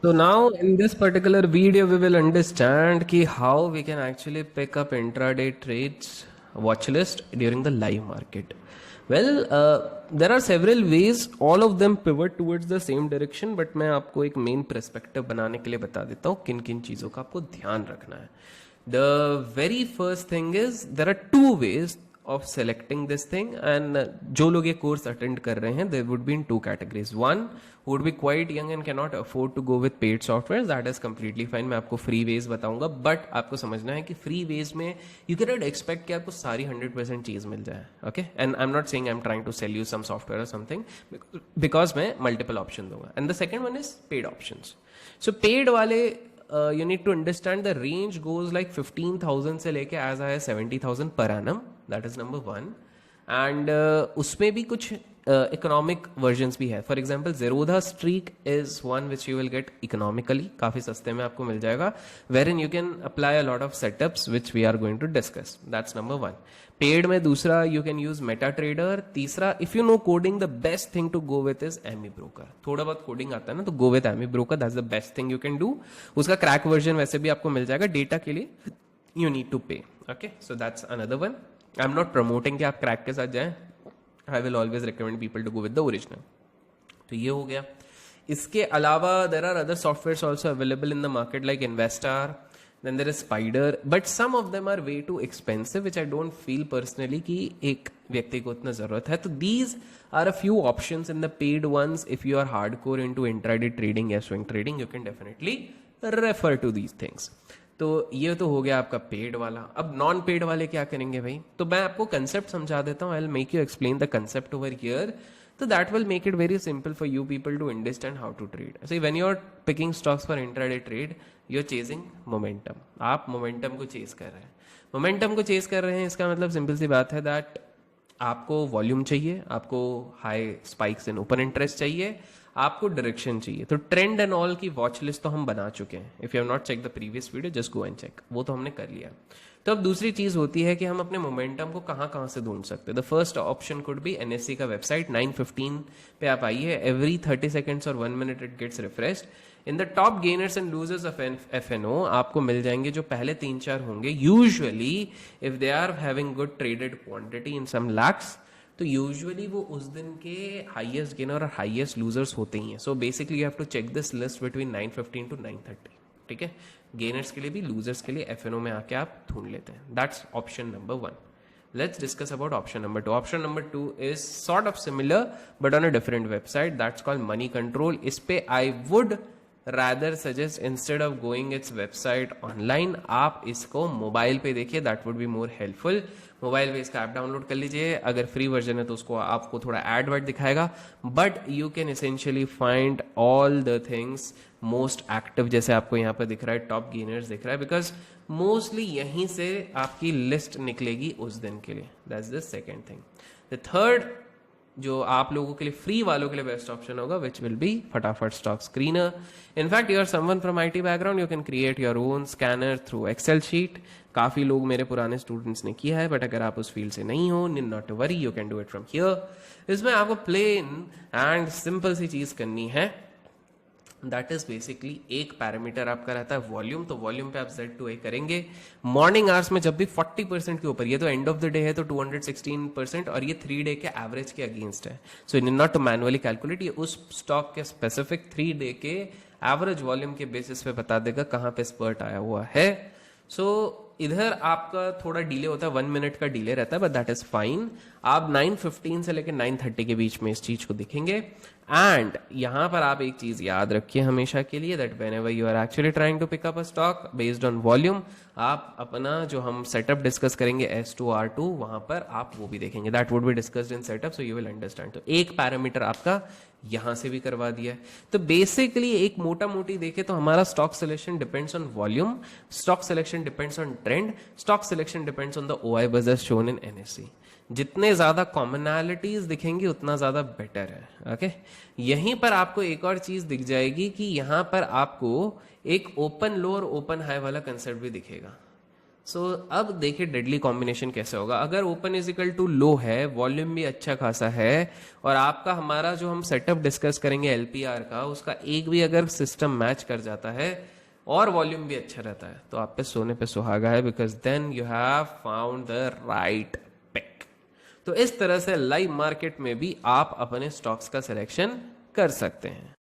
So now in this particular video we will understand ki how we can actually pick up intraday trades watch list during the live market. Well, there are several ways, all of them pivot towards the same direction, but मैं आपको एक main perspective बनाने के लिए बता देता हूँ किन किन चीज़ों का आपको ध्यान रखना है. The very first thing is there are two ways of selecting this thing, and जो लोग ये कोर्स अटेंड कर रहे हैं they would be in two categories. One who would be quite young and cannot afford to go with paid software, that is completely fine. मैं आपको free ways बताऊंगा, but आपको समझना है कि free ways में you cannot expect कि आपको सारी 100% चीज़ मिल जाए. Okay, and I'm not saying I'm trying to sell you some software or something, because मैं multiple option दूंगा. And the second one is paid options. So paid वाले you need to understand the range goes like 15,000 से लेके as high as 70,000 per annum. That is number one. And उसमें भी कुछ economic versions भी है. For example, Zerodha Streak is one which you will get economically, काफी सस्ते में आपको मिल जाएगा, wherein you can apply a lot of setups which we are going to discuss. That's number one. Paid में दूसरा you can use MetaTrader. तीसरा, if you know coding, the best thing to go with is AmiBroker. थोड़ा बहुत coding आता है ना, तो go with AmiBroker. That's the best thing you can do. उसका क्रैक वर्जन वैसे भी आपको मिल जाएगा. डेटा के लिए you need to pay. Okay, so that's another one. I'm not promoting कि आप क्रैक के साथ जाएं. I will always recommend people to go with the original. तो ये हो गया. इसके अलावा there are other softwares also available in the market like Investor. Then there is Spider, but some of them are way too expensive, which I don't feel personally कि एक व्यक्ति को उतना जरूरत है. तो these are a few options in the paid ones. If you are hardcore into intraday trading या swing trading, you can definitely refer to these things. तो ये तो हो गया आपका पेड वाला. अब नॉन पेड वाले क्या करेंगे भाई? तो मैं आपको कंसेप्ट समझा देता हूँ. I will make you explain the concept over here. तो that will make it very simple for you people to understand how to trade. See when you are picking stocks for intraday trade, you are chasing momentum. आप momentum को chase कर रहे हैं. Momentum को chase कर रहे हैं, इसका मतलब सिंपल सी बात है दैट आपको वॉल्यूम चाहिए, आपको high spikes in open interest चाहिए, आपको डायरेक्शन चाहिए. तो ट्रेंड एंड ऑल की वॉच लिस्ट तो हम बना चुके हैं. If you have not check the previous video, just go and check. वो तो हमने कर लिया. तो अब दूसरी चीज होती है कि हम अपने मोमेंटम को कहां कहां से ढूंढ सकते हैं. The first option could be NSC का वेबसाइट. 9:15 पे आप आइए. एवरी 30 सेकेंड्स और 1 minute it gets refreshed. In the top gainers and losers of FNO आपको मिल जाएंगे जो पहले 3-4 होंगे. Usually if they are having good traded quantity in some lakhs, तो यूजुअली वो उस दिन के हाईएस्ट गेनर और हाईएस्ट लूजर्स होते ही हैं. So basically you have to check this list between 9:15 to 9:30. ठीक है, गेनर्स के लिए भी लूजर्स के लिए एफएनओ में आके आप ढूंढ लेते हैं. That's option number 1. Let's discuss about option number 2. Option number 2 is sort of similar but on a different website. That's called Money Control. इस पे I would rather suggest instead of going its website online, आप इसको mobile पे देखिए. That would be more helpful. Mobile पे इसका app download कर लीजिए. अगर फ्री वर्जन है तो उसको आपको थोड़ा एड वर्ड दिखाएगा, but you can essentially find all the things most active. जैसे आपको यहाँ पर दिख रहा है टॉप गेनर्स दिख रहा है, बिकॉज मोस्टली यहीं से आपकी लिस्ट निकलेगी उस दिन के लिए. That's the second thing. The third जो आप लोगों के लिए फ्री वालों के लिए बेस्ट ऑप्शन होगा, which will be Fatafat stock screener. In fact you are someone from IT background, you can create your own scanner through Excel sheet. काफी लोग मेरे पुराने स्टूडेंट्स ने किया है, बट अगर आप उस फील्ड से नहीं हो, not to worry, you can do it from here. इसमें आपको प्लेन एंड सिंपल सी चीज करनी है. दैट इज बेसिकली एक पैरामीटर आपका रहता है वॉल्यूम. तो वॉल्यूम पे आप Z2A करेंगे. मॉर्निंग आवर्स में जब भी 40% के ऊपर, ये तो एंड ऑफ द डे है तो 216%, और ये 3 डे के एवरेज के अगेंस्ट है. So in not to manually calculate, ये उस स्टॉक के स्पेसिफिक 3 डे के एवरेज वॉल्यूम के बेसिस पे बता देगा कहां पे स्पर्ट आया हुआ है. सो इधर आपका थोड़ा डिले होता है, 1 मिनट का डिले रहता है, बट दैट इज फाइन. आप 9:15 से लेकर 9:30 के बीच में इस चीज को दिखेंगे. एंड यहां पर आप एक चीज याद रखिए हमेशा के लिए, that whenever you are actually trying to pick up a stock based on volume, आप अपना जो हम सेटअप डिस्कस करेंगे S2R2, वहां पर आप वो भी देखेंगे. That would be discussed in setup, so you will understand. तो एक पैरामीटर आपका यहां से भी करवा दिया है. तो बेसिकली एक मोटा मोटी देखे तो हमारा stock selection depends on volume, stock selection depends on trend, stock selection depends on the OI buzzers shown in NSE. जितने ज्यादा कॉमनैलिटीज दिखेंगी उतना ज्यादा बेटर है. ओके, यहीं पर आपको एक और चीज दिख जाएगी कि यहां पर आपको एक ओपन लो और ओपन हाई वाला कंसेप्ट भी दिखेगा. सो अब देखिए डेडली कॉम्बिनेशन कैसे होगा। अगर open is equal to low है, वॉल्यूम भी अच्छा खासा है, और आपका हमारा जो हम सेटअप डिस्कस करेंगे एलपीआर का, उसका एक भी अगर सिस्टम मैच कर जाता है और वॉल्यूम भी अच्छा रहता है, तो आप पे सोने पे सुहागा है, because then you have found the right pick. तो इस तरह से लाइव मार्केट में भी आप अपने स्टॉक्स का सिलेक्शन कर सकते हैं।